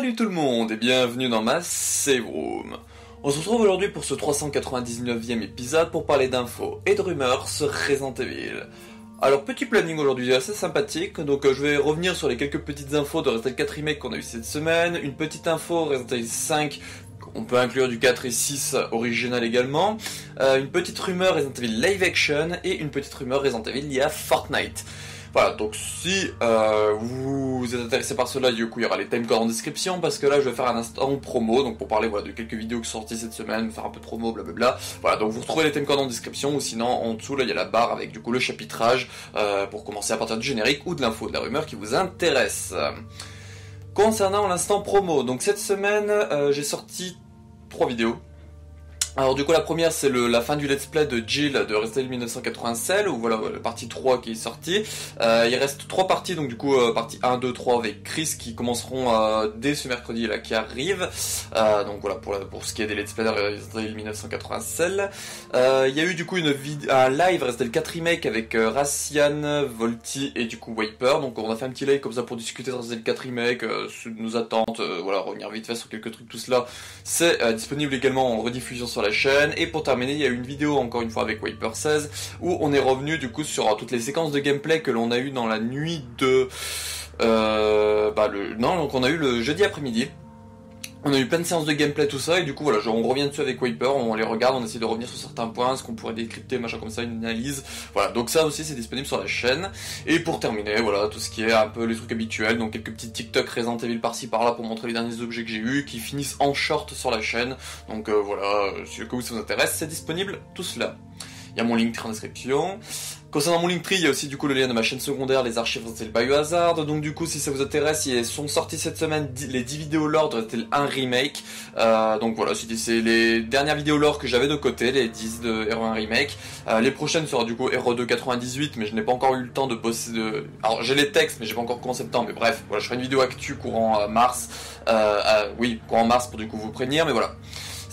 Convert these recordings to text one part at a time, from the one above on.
Salut tout le monde et bienvenue dans ma save room. On se retrouve aujourd'hui pour ce 399e épisode pour parler d'infos et de rumeurs sur Resident Evil. Alors petit planning aujourd'hui assez sympathique, donc je vais revenir sur les quelques petites infos de Resident Evil 4 Remake qu'on a eu cette semaine, une petite info Resident Evil 5, on peut inclure du 4 et 6 original également, une petite rumeur Resident Evil Live Action et une petite rumeur Resident Evil liée à Fortnite. Voilà, donc si vous êtes intéressé par cela, du coup il y aura les timecodes en description, parce que là je vais faire un instant promo, donc pour parler voilà, de quelques vidéos qui sont sorties cette semaine, faire un peu de promo, blablabla. Voilà, donc vous retrouvez les timecodes en description, ou sinon en dessous là il y a la barre avec du coup le chapitrage, pour commencer à partir du générique ou de l'info, de la rumeur qui vous intéresse. Concernant l'instant promo, donc cette semaine j'ai sorti 3 vidéos. Alors du coup la première c'est la fin du let's play de Jill de Resident Evil 1996, où voilà la partie 3 qui est sortie. Il reste 3 parties, donc du coup partie 1, 2, 3 avec Chris qui commenceront dès ce mercredi là qui arrive. Donc voilà pour ce qui est des let's play de Resident Evil 1996. Il y a eu du coup un live Resident Evil 4 Remake avec Rassian, Volty et du coup Wiper. Donc on a fait un petit live comme ça pour discuter de Resident Evil 4 Remake, nos attentes, voilà, revenir vite fait sur quelques trucs, tout cela. C'est disponible également en rediffusion sur la chaîne. Et pour terminer, il y a eu une vidéo encore une fois avec Wiper 16 où on est revenu du coup sur toutes les séquences de gameplay que l'on a eu dans la nuit de donc on a eu le jeudi après-midi. On a eu plein de séances de gameplay, tout ça, et du coup voilà, on revient dessus avec Wiper, on les regarde, on essaie de revenir sur certains points, ce qu'on pourrait décrypter, machin comme ça, une analyse. Voilà, donc ça aussi c'est disponible sur la chaîne. Et pour terminer, voilà, tout ce qui est un peu les trucs habituels, donc quelques petits TikTok Resident Evil par-ci par-là pour montrer les derniers objets que j'ai eu, qui finissent en short sur la chaîne. Donc voilà, si au cas où ça vous intéresse, c'est disponible tout cela. Il y a mon Linktree en description. Concernant mon Linktree, il y a aussi du coup le lien de ma chaîne secondaire, les archives Resident Evil Biohazard. Donc du coup, si ça vous intéresse, ils sont sortis cette semaine les 10 vidéos lore de Resident Evil 1 Remake. Donc voilà, c'est les dernières vidéos lore que j'avais de côté, les 10 de Hero 1 Remake. Les prochaines seront du coup Hero 2 98, mais je n'ai pas encore eu le temps de bosser Alors j'ai les textes, mais j'ai pas encore commencé le temps. Mais bref, voilà, je ferai une vidéo actu courant mars. Courant mars pour du coup vous prévenir, mais voilà.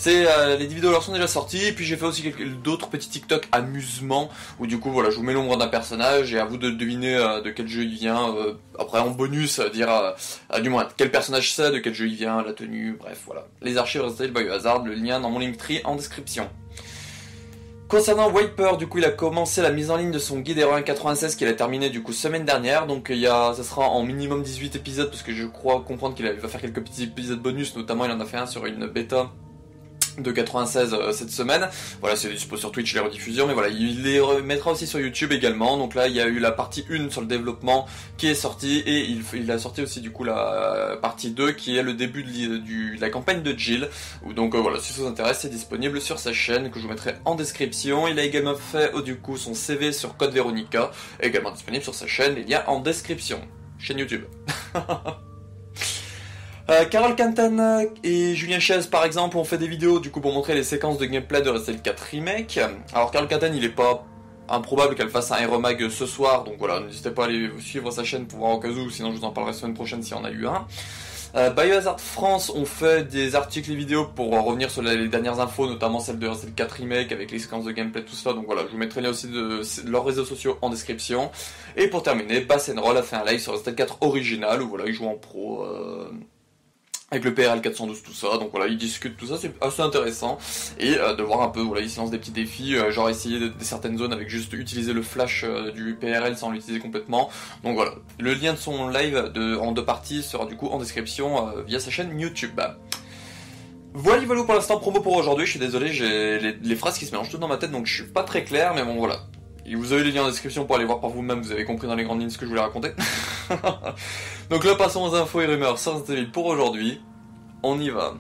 Les 10 vidéos leur sont déjà sorties, et puis j'ai fait aussi d'autres petits TikTok amusement, où du coup voilà, je vous mets l'ombre d'un personnage, et à vous de deviner de quel jeu il vient, après en bonus, dire du moins quel personnage c'est, de quel jeu il vient, la tenue, bref voilà. Les archives Resident Evil Biohazard, le lien dans mon Linktree en description. Concernant Wiper, du coup il a commencé la mise en ligne de son guide Hero 1 96 qu'il a terminé du coup semaine dernière, donc ça sera en minimum 18 épisodes, parce que je crois comprendre qu'il va faire quelques petits épisodes bonus, notamment il en a fait un sur une bêta de 96 cette semaine. Voilà, c'est dispo sur Twitch les rediffusions, mais voilà, il les remettra aussi sur YouTube également. Donc là il y a eu la partie 1 sur le développement qui est sortie, et il a sorti aussi du coup la partie 2 qui est le début de la campagne de Jill. Donc voilà, si ça vous intéresse, c'est disponible sur sa chaîne que je vous mettrai en description. Il a également fait du coup son CV sur Code Veronica, également disponible sur sa chaîne, les liens en description. Chaîne YouTube. Carol Cantan et Julien Chaise par exemple ont fait des vidéos du coup pour montrer les séquences de gameplay de Resident Evil 4 Remake. Alors Carol Cantan, il est pas improbable qu'elle fasse un Hero Mag ce soir, donc voilà, n'hésitez pas à aller suivre sa chaîne pour voir au cas où, sinon je vous en parlerai la semaine prochaine s'il y en a eu un. Biohazard France ont fait des articles et vidéos pour revenir sur les dernières infos, notamment celle de Resident Evil 4 Remake avec les séquences de gameplay, tout ça. Donc voilà, je vous mettrai là aussi de leurs réseaux sociaux en description. Et pour terminer, Bass & Roll a fait un live sur Resident Evil 4 original où voilà, il joue en pro avec le PRL 412, tout ça. Donc voilà, ils discutent tout ça, c'est assez intéressant. Et de voir un peu, voilà, ils se lancent des petits défis, genre essayer de certaines zones avec juste utiliser le flash du PRL sans l'utiliser complètement. Donc voilà, le lien de son live en 2 parties sera du coup en description via sa chaîne YouTube. Voilà pour l'instant promo pour aujourd'hui. Je suis désolé, j'ai les phrases qui se mélangent toutes dans ma tête, donc je suis pas très clair, mais bon voilà. Et vous avez les liens en description pour aller voir par vous-même, vous avez compris dans les grandes lignes ce que je voulais raconter. Donc là, passons aux infos et rumeurs sur Resident Evil pour aujourd'hui. On y va.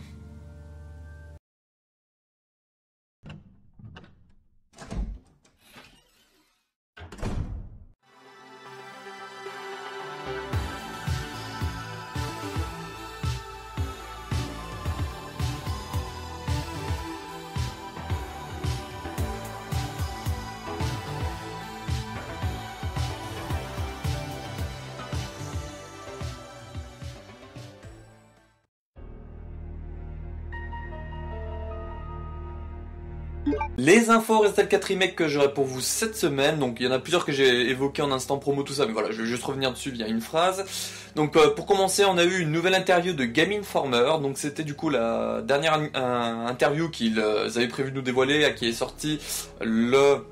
Les infos Resident 4 Remake que j'aurai pour vous cette semaine, donc il y en a plusieurs que j'ai évoquées en instant promo tout ça, mais voilà, je vais juste revenir dessus via une phrase. Donc pour commencer, on a eu une nouvelle interview de Game Informer, donc c'était du coup la dernière interview qu'ils avaient prévu de nous dévoiler, qui est sortie le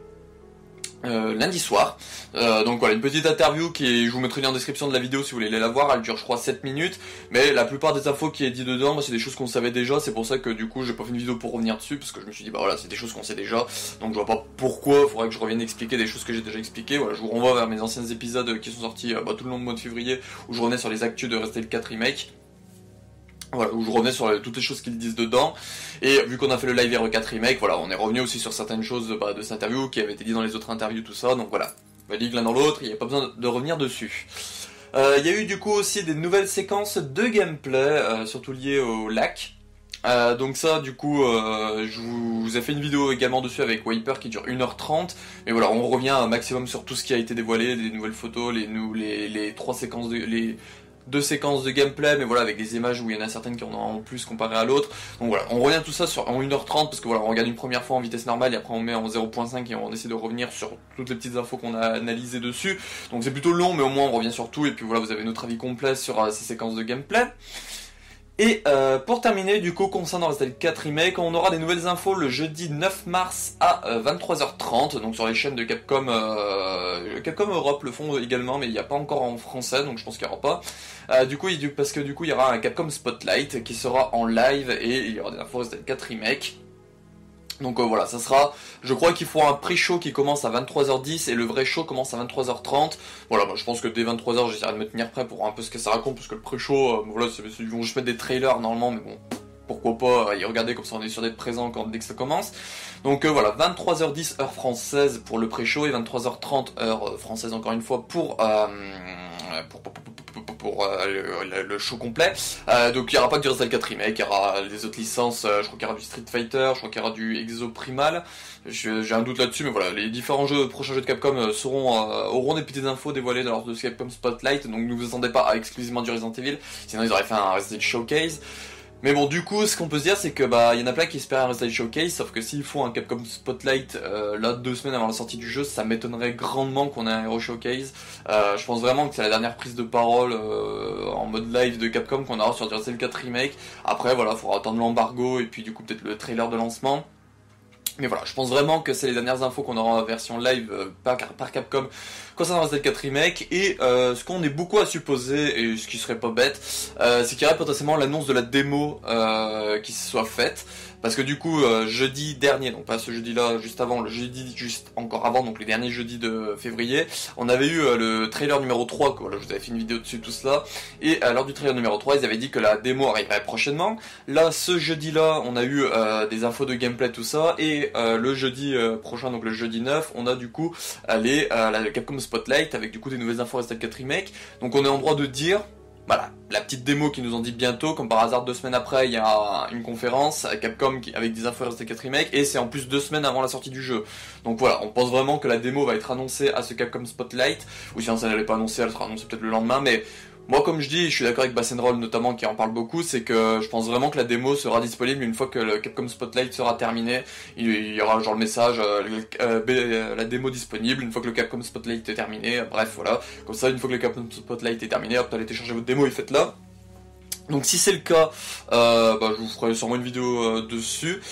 lundi soir. Donc voilà, une petite interview je vous mettrai le lien en description de la vidéo si vous voulez aller la voir, elle dure je crois 7 minutes, mais la plupart des infos qui est dit dedans, c'est des choses qu'on savait déjà, c'est pour ça que du coup j'ai pas fait une vidéo pour revenir dessus, parce que je me suis dit bah voilà, c'est des choses qu'on sait déjà, donc je vois pas pourquoi il faudrait que je revienne expliquer des choses que j'ai déjà expliquées. Voilà, je vous renvoie vers mes anciens épisodes qui sont sortis tout le long du mois de février, où je revenais sur les actus de Resident 4 Remake. Voilà, où je revenais sur toutes les choses qu'ils disent dedans, et vu qu'on a fait le live R4 Remake, voilà, on est revenu aussi sur certaines choses de cette interview qui avaient été dites dans les autres interviews, tout ça, donc voilà, on va dire que l'un dans l'autre, il n'y a pas besoin de revenir dessus. Il y a eu du coup aussi des nouvelles séquences de gameplay, surtout liées au lac. Donc ça du coup je vous ai fait une vidéo également dessus avec Wiper qui dure 1h30, mais voilà, on revient un maximum sur tout ce qui a été dévoilé, des nouvelles photos, les trois séquences les deux séquences de gameplay, mais voilà, avec des images où il y en a certaines qui en ont en plus comparé à l'autre. Donc voilà, on revient tout ça en 1h30 parce que voilà, on regarde une première fois en vitesse normale et après on met en 0.5 et on essaie de revenir sur toutes les petites infos qu'on a analysées dessus. Donc c'est plutôt long, mais au moins on revient sur tout et puis voilà, vous avez notre avis complet sur ces séquences de gameplay. Et pour terminer, du coup, concernant Resident 4 Remake, on aura des nouvelles infos le jeudi 9 mars à 23h30, donc sur les chaînes de Capcom. Capcom Europe le font également, mais il n'y a pas encore en français, donc je pense qu'il n'y aura pas. Parce que du coup, il y aura un Capcom Spotlight qui sera en live et il y aura des infos Resident 4 Remake. Donc voilà, ça sera, je crois qu'il faut un pré-show qui commence à 23h10 et le vrai show commence à 23h30. Voilà, je pense que dès 23h j'essaierai de me tenir prêt pour voir un peu ce que ça raconte, parce que le pré-show, voilà, ils vont juste mettre des trailers normalement, mais bon, pourquoi pas y regarder, comme ça on est sûr d'être présent dès que ça commence. Donc voilà, 23h10 heure française pour le pré-show et 23h30 heure française encore une fois pour le show complet. Donc il n'y aura pas que du Resident 4 Remake, il y aura des autres licences, je crois qu'il y aura du Street Fighter, je crois qu'il y aura du Exoprimal, j'ai un doute là-dessus, mais voilà, les différents prochains jeux de Capcom auront des petites infos dévoilées lors de ce Capcom Spotlight, donc ne vous attendez pas à exclusivement du Resident Evil, sinon ils auraient fait un Resident Showcase. Mais bon, du coup, ce qu'on peut se dire, c'est que il y en a plein qui espèrent un Resident Showcase, sauf que s'ils font un Capcom Spotlight là 2 semaines avant la sortie du jeu, ça m'étonnerait grandement qu'on ait un Hero Showcase. Je pense vraiment que c'est la dernière prise de parole en mode live de Capcom qu'on aura sur du Resident 4 Remake. Après, voilà, il faudra attendre l'embargo et puis du coup peut-être le trailer de lancement. Mais voilà, je pense vraiment que c'est les dernières infos qu'on aura en version live par Capcom concernant Resident 4 Remake. Et ce qu'on est beaucoup à supposer, et ce qui serait pas bête, c'est qu'il y aurait potentiellement l'annonce de la démo qui soit faite. Parce que du coup, jeudi dernier, donc pas ce jeudi-là, juste avant, le jeudi juste encore avant, donc les derniers jeudis de février, on avait eu le trailer numéro 3, voilà, je vous avais fait une vidéo dessus, tout cela, et lors du trailer numéro 3, ils avaient dit que la démo arriverait prochainement. Là, ce jeudi-là, on a eu des infos de gameplay, tout ça, et le jeudi prochain, donc le jeudi 9, on a du coup la Capcom Spotlight, avec du coup des nouvelles infos Resident 4 Remake, donc on est en droit de dire... Voilà, la petite démo qui nous en dit bientôt, comme par hasard 2 semaines après, il y a une conférence à Capcom avec des infos Resident 4 Remake, et c'est en plus 2 semaines avant la sortie du jeu. Donc voilà, on pense vraiment que la démo va être annoncée à ce Capcom Spotlight, ou sinon ça n'allait pas annoncée, elle sera annoncée peut-être le lendemain, mais moi comme je dis, je suis d'accord avec Bassenroll notamment qui en parle beaucoup, c'est que je pense vraiment que la démo sera disponible une fois que le Capcom Spotlight sera terminé. Il y aura genre le message, la démo disponible une fois que le Capcom Spotlight est terminé, bref voilà. Comme ça, une fois que le Capcom Spotlight est terminé, hop, allez télécharger votre démo et faites-la. Donc si c'est le cas, je vous ferai sûrement une vidéo dessus.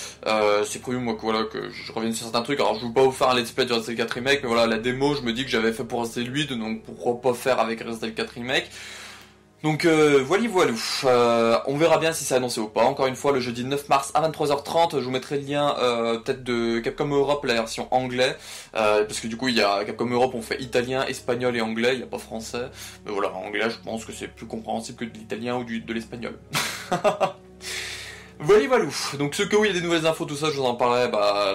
C'est prévu moi que je revienne sur certains trucs. Alors je ne vais pas vous faire un let's play du Resident 4 Remake, mais voilà, la démo, je me dis que j'avais fait pour Resident 8, donc pourquoi pas faire avec Resident 4 Remake. Donc voilà. On verra bien si c'est annoncé ou pas. Encore une fois, le jeudi 9 mars à 23h30, je vous mettrai le lien peut-être de Capcom Europe, la version anglais, parce que du coup il y a Capcom Europe, on fait italien, espagnol et anglais, il n'y a pas français. Mais voilà, en anglais je pense que c'est plus compréhensible que de l'italien ou de l'espagnol. Voilà. Donc ce que oui, il y a des nouvelles infos, tout ça, je vous en parlerai,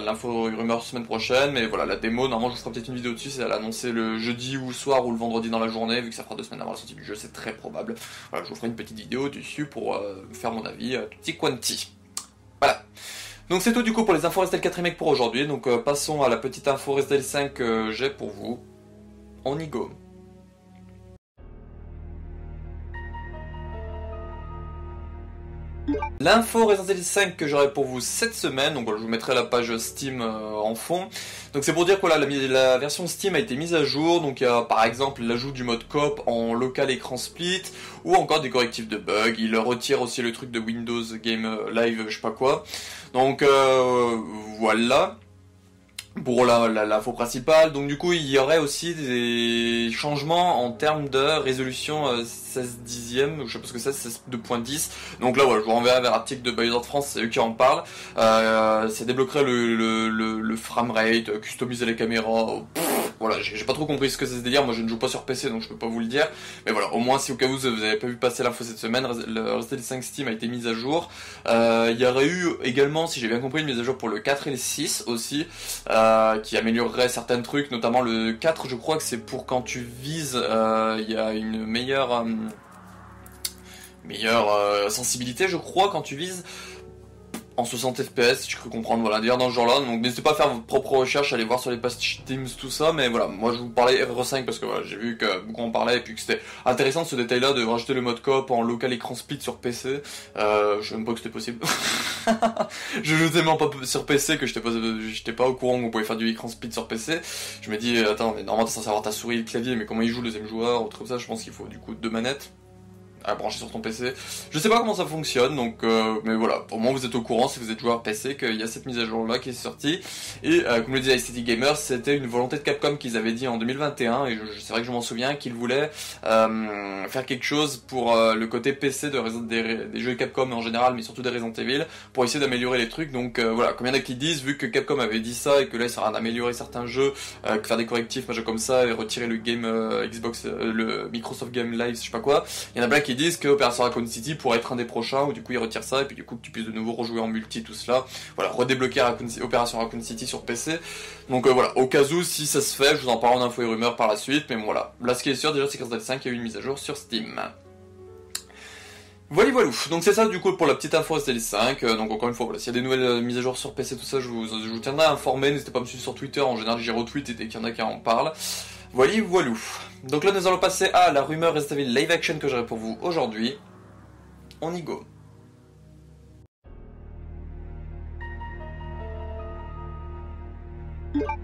l'info rumeur semaine prochaine, mais voilà, la démo, normalement je vous ferai peut-être une vidéo dessus, c'est à l'annoncer le jeudi ou le soir ou le vendredi dans la journée, vu que ça fera 2 semaines avant la sortie du jeu, c'est très probable. Voilà, je vous ferai une petite vidéo dessus pour faire mon avis, petit quanti. Voilà. Donc c'est tout du coup pour les infos Resident 4 Remake pour aujourd'hui, donc passons à la petite info Resident 5 que j'ai pour vous. On y go. L'info Resident Evil 5 que j'aurai pour vous cette semaine, donc voilà, je vous mettrai la page Steam en fond. Donc c'est pour dire que voilà, la version Steam a été mise à jour, donc il y a par exemple l'ajout du mode coop en local écran split, ou encore des correctifs de bugs, il retire aussi le truc de Windows Game Live, je sais pas quoi. Donc voilà. Pour l'info principale, donc du coup il y aurait aussi des changements en termes de résolution 16 dixièmes, je sais pas ce que c'est 2.10, donc là voilà, je vous renverrai vers l'article de Biohazard France, c'est eux qui en parlent, ça débloquerait le framerate, customiser les caméras, voilà, j'ai pas trop compris ce que c'est ce délire, moi je ne joue pas sur PC donc je peux pas vous le dire, mais voilà, au moins si au cas où vous avez pas vu passer l'info cette semaine, le Resident Evil 5 Steam a été mis à jour, il y aurait eu également, si j'ai bien compris, une mise à jour pour le 4 et le 6 aussi, qui améliorerait certains trucs, notamment le 4 je crois que c'est pour quand tu vises, il y a une meilleure sensibilité je crois quand tu vises en 60 fps, si je peux comprendre, voilà, d'ailleurs dans ce genre-là, donc n'hésitez pas à faire votre propre recherche, allez voir sur les pages Teams, tout ça, mais voilà, moi je vous parlais RE5 parce que voilà, j'ai vu que beaucoup en parlaient et puis que c'était intéressant ce détail-là de rajouter le mode coop en local écran split sur PC, je sais même pas que c'était possible. Je joue tellement pas sur PC que j'étais pas au courant qu'on pouvait faire du écran split sur PC, je me dis, attends, mais normalement t'es censé avoir ta souris et le clavier, mais comment il joue le deuxième joueur, ou autre comme ça, je pense qu'il faut du coup 2 manettes à brancher sur ton PC. Je sais pas comment ça fonctionne, donc mais voilà, au moins vous êtes au courant si vous êtes joueur PC qu'il y a cette mise à jour là qui est sortie. Et comme le disait Aesthetic Gamer, c'était une volonté de Capcom qu'ils avaient dit en 2021, et c'est vrai que je m'en souviens qu'ils voulaient faire quelque chose pour le côté PC des jeux Capcom en général, mais surtout des Resident Evil, pour essayer d'améliorer les trucs. Donc voilà, combien d'à qui disent, vu que Capcom avait dit ça et que là il sert à améliorer certains jeux, que faire des correctifs, machin comme ça, et retirer le game Xbox, le Microsoft Game Live, je sais pas quoi, il y en a plein qui disent que Opération Raccoon City pourrait être un des prochains, ou du coup ils retirent ça, et puis du coup que tu puisses de nouveau rejouer en multi, tout cela. Voilà, redébloquer Opération Raccoon City sur PC. Donc voilà, au cas où, si ça se fait, je vous en parle en info et rumeurs par la suite, mais bon, voilà. Là, ce qui est sûr, déjà, c'est que Resident Evil 5 a eu une mise à jour sur Steam. Voilà, voilà. Donc c'est ça du coup pour la petite info Resident Evil 5. Donc encore une fois, voilà, s'il y a des nouvelles mises à jour sur PC, tout ça, je vous tiendrai informé. N'hésitez pas à me suivre sur Twitter, en général j'y retweet et dès qu'il y en a qui en parlent. Voilà, voilà. Donc là nous allons passer à la rumeur Resident Evil live action que j'aurai pour vous aujourd'hui. On y go.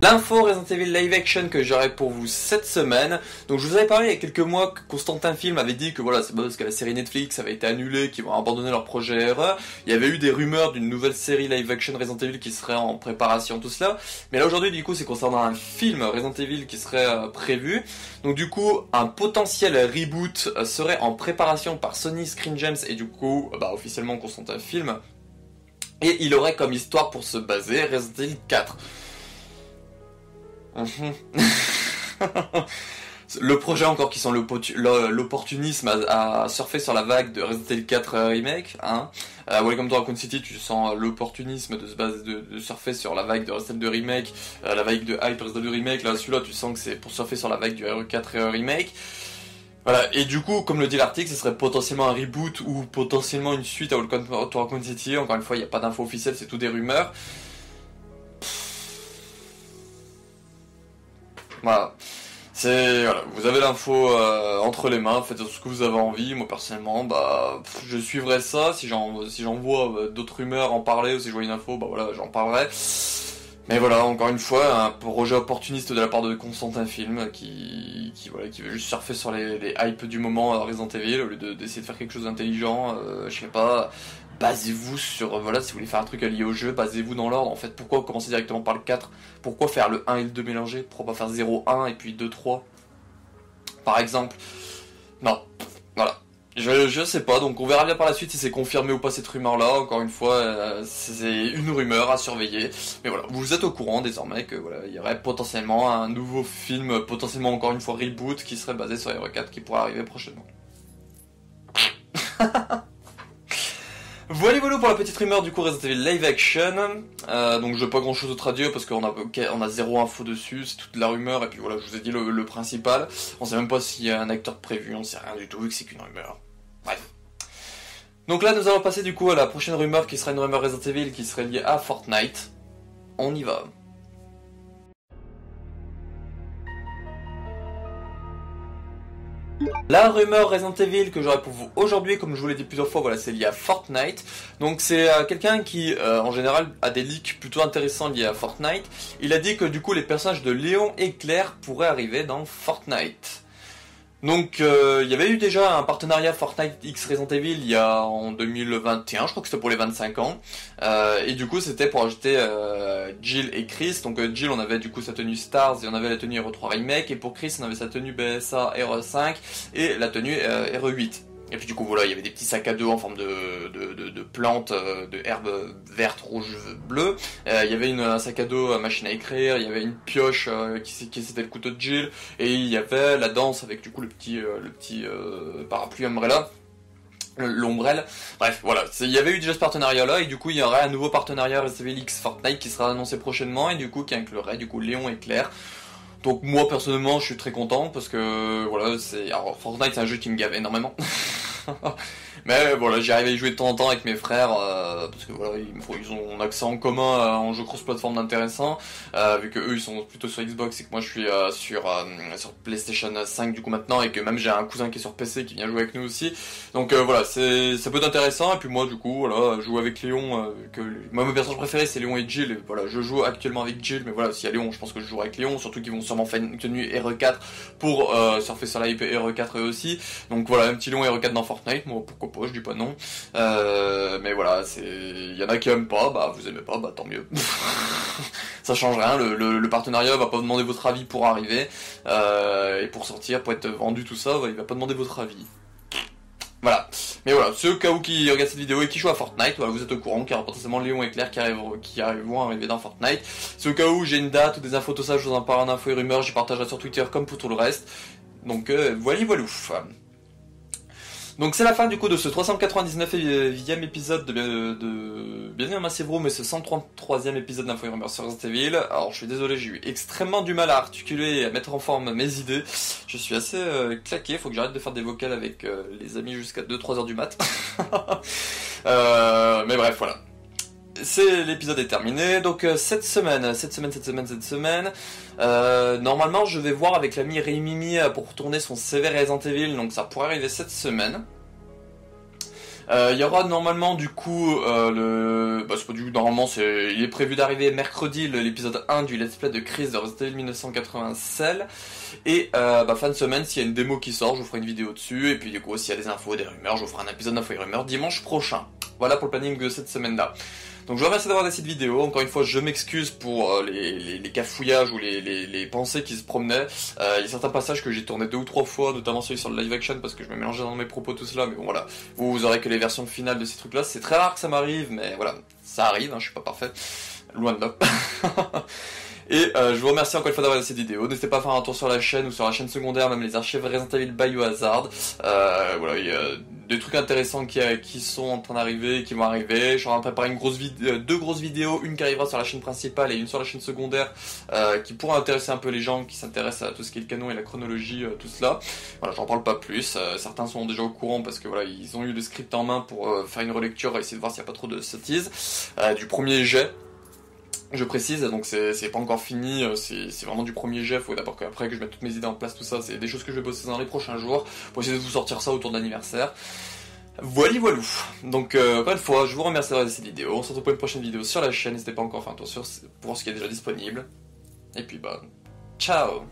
L'info Resident Evil live action que j'aurai pour vous cette semaine. Donc je vous avais parlé il y a quelques mois que Constantin Film avait dit que voilà, c'est parce que la série Netflix avait été annulée, qu'ils vont abandonner leur projet RE. Il y avait eu des rumeurs d'une nouvelle série live action Resident Evil qui serait en préparation, tout cela. Mais là aujourd'hui du coup c'est concernant un film Resident Evil qui serait prévu. Donc du coup un potentiel reboot serait en préparation par Sony Screen Gems et du coup officiellement Constantin Film. Et il aurait comme histoire pour se baser Resident Evil 4. Le projet encore qui sent l'opportunisme à surfer sur la vague de Resident Evil 4 Remake, hein. Welcome to Raccoon City, tu sens l'opportunisme de surfer sur la vague de Resident Evil Remake, la vague de hype Resident Evil Remake, là celui-là tu sens que c'est pour surfer sur la vague du RE4 Remake. Voilà, et du coup, comme le dit l'article, ce serait potentiellement un reboot ou potentiellement une suite à Welcome to Raccoon City. Encore une fois, il n'y a pas d'infos officielles, c'est tout des rumeurs. Voilà, vous avez l'info entre les mains, faites ce que vous avez envie. Moi personnellement, je suivrai ça. Si j'en vois d'autres rumeurs en parler ou si je vois une info, voilà, j'en parlerai. Mais voilà, encore une fois, un projet opportuniste de la part de Constantin Film qui veut juste surfer sur les hypes du moment à Resident Evil au lieu d'essayer de faire quelque chose d'intelligent. Je sais pas. Basez-vous sur, si vous voulez faire un truc allié au jeu, basez-vous dans l'ordre. En fait, pourquoi commencer directement par le 4? Pourquoi faire le 1 et le 2 mélangés? Pourquoi pas faire 0-1 et puis 2-3 par exemple? Non, voilà. Je sais pas, donc on verra bien par la suite si c'est confirmé ou pas cette rumeur-là. Encore une fois, c'est une rumeur à surveiller. Mais voilà, vous êtes au courant désormais que il y aurait potentiellement un nouveau film, potentiellement encore une fois reboot, qui serait basé sur RE4 qui pourrait arriver prochainement. Voilà pour la petite rumeur du coup Resident Evil live action. Donc je n'ai pas grand chose d'autre à dire parce qu'on a zéro info dessus, c'est toute la rumeur et puis voilà, je vous ai dit le principal. On sait même pas s'il y a un acteur prévu, on sait rien du tout vu que c'est qu'une rumeur. Bref. Donc là nous allons passer du coup à la prochaine rumeur qui sera une rumeur Resident Evil qui serait liée à Fortnite. On y va. La rumeur Resident Evil que j'aurai pour vous aujourd'hui, comme je vous l'ai dit plusieurs fois, voilà, c'est lié à Fortnite. Donc c'est quelqu'un qui, en général, a des leaks plutôt intéressants liés à Fortnite. Il a dit que du coup les personnages de Léon et Claire pourraient arriver dans Fortnite. Donc il y avait eu déjà un partenariat Fortnite X Resident Evil il y a en 2021, je crois que c'était pour les 25 ans. Et du coup c'était pour ajouter Jill et Chris. Donc Jill on avait du coup sa tenue Stars et on avait la tenue RE3 Remake. Et pour Chris on avait sa tenue BSA RE5 et la tenue RE8. Et puis du coup voilà, il y avait des petits sacs à dos en forme de plantes, de herbes vertes, rouges, bleues. Il y avait un sac à dos machine à écrire, il y avait une pioche qui c'était le couteau de Jill, et il y avait la danse avec du coup le petit parapluie umbrella. L'ombrelle, bref, voilà, il y avait eu déjà ce partenariat là, et du coup il y aurait un nouveau partenariat Resident Evil X Fortnite qui sera annoncé prochainement, et du coup qui inclurait du coup Léon et Claire. Donc moi personnellement je suis très content parce que voilà, alors Fortnite c'est un jeu qui me gave énormément. Mais voilà, j'y arrive à y jouer de temps en temps avec mes frères parce que voilà, ils ont un accès en commun à un jeu cross-platform intéressant, vu que eux ils sont plutôt sur Xbox et que moi je suis sur PlayStation 5 du coup maintenant, et que même j'ai un cousin qui est sur PC qui vient jouer avec nous aussi. Donc voilà, ça peut être intéressant, et puis moi du coup voilà, jouer avec Léon, moi mon personnage préféré c'est Léon et Jill, et voilà, je joue actuellement avec Jill, mais voilà, s'il y a Léon, je pense que je jouerai avec Léon, surtout qu'ils vont sûrement faire une tenue RE4 pour surfer sur la IP RE4 eux aussi. Donc voilà, un petit Léon RE4 dans Fortnite, moi pourquoi pas, je dis pas non. Mais voilà, il y en a qui aiment pas, bah vous aimez pas, bah tant mieux. Ça change rien, le partenariat va pas demander votre avis pour arriver, et pour sortir, pour être vendu, tout ça, il va pas demander votre avis. Voilà. Mais voilà, ceux cas où qui regardent cette vidéo et qui jouent à Fortnite, voilà, vous êtes au courant qu'il y aura potentiellement Léon et Claire qui vont arriver dans Fortnite. C'est au cas où j'ai une date ou des infos, tout ça, je vous en parle en info et rumeurs, j'y partagerai sur Twitter comme pour tout le reste. Donc voilà. Donc c'est la fin du coup de ce 399e épisode de Bienvenue à Massive Room, et ce 133e épisode d'Info et Rumeurs sur Resident Evil. Alors je suis désolé, j'ai eu extrêmement du mal à articuler et à mettre en forme mes idées. Je suis assez claqué, faut que j'arrête de faire des vocales avec les amis jusqu'à 2-3 heures du mat. Mais bref, voilà. L'épisode est terminé, donc cette semaine, normalement je vais voir avec l'ami Rémimi pour tourner son CV Resident Evil, donc ça pourrait arriver cette semaine. Il y aura normalement du coup normalement il est prévu d'arriver mercredi l'épisode 1 du Let's Play de Chris de Resident Evil 1996. Et fin de semaine, s'il y a une démo qui sort, je vous ferai une vidéo dessus, et puis du coup s'il y a des infos, des rumeurs, je vous ferai un épisode d'infos et rumeurs dimanche prochain. Voilà pour le planning de cette semaine-là. Donc je vous remercie d'avoir regardé cette vidéo. Encore une fois, je m'excuse pour les cafouillages ou les pensées qui se promenaient. Il y a certains passages que j'ai tourné 2 ou 3 fois, notamment celui sur le live action, parce que je me mélangeais dans mes propos tout cela. Mais bon voilà, vous aurez que les versions finales de ces trucs-là. C'est très rare que ça m'arrive, mais voilà, ça arrive, hein, je suis pas parfait. Loin de là. Et je vous remercie encore une fois d'avoir regardé cette vidéo. N'hésitez pas à faire un tour sur la chaîne ou sur la chaîne secondaire, même les archives Resident Evil Biohazard. Voilà, il y a des trucs intéressants qui sont en train d'arriver, qui vont arriver. Je suis en train de préparer deux grosses vidéos, une qui arrivera sur la chaîne principale et une sur la chaîne secondaire, qui pourra intéresser un peu les gens qui s'intéressent à tout ce qui est le canon et la chronologie, tout cela. Voilà, j'en parle pas plus. Certains sont déjà au courant parce que voilà, ils ont eu le script en main pour faire une relecture et essayer de voir s'il n'y a pas trop de sottises. Du premier jet. Je précise, donc c'est pas encore fini, c'est vraiment du premier jet, faut d'abord qu'après que je mette toutes mes idées en place, tout ça, c'est des choses que je vais bosser dans les prochains jours, pour essayer de vous sortir ça autour de l'anniversaire. Voilà. Donc encore une fois, je vous remercie d'avoir regardé cette vidéo, on se retrouve pour une prochaine vidéo sur la chaîne, n'hésitez pas encore à faire un tour pour voir ce qui est déjà disponible. Et puis ciao.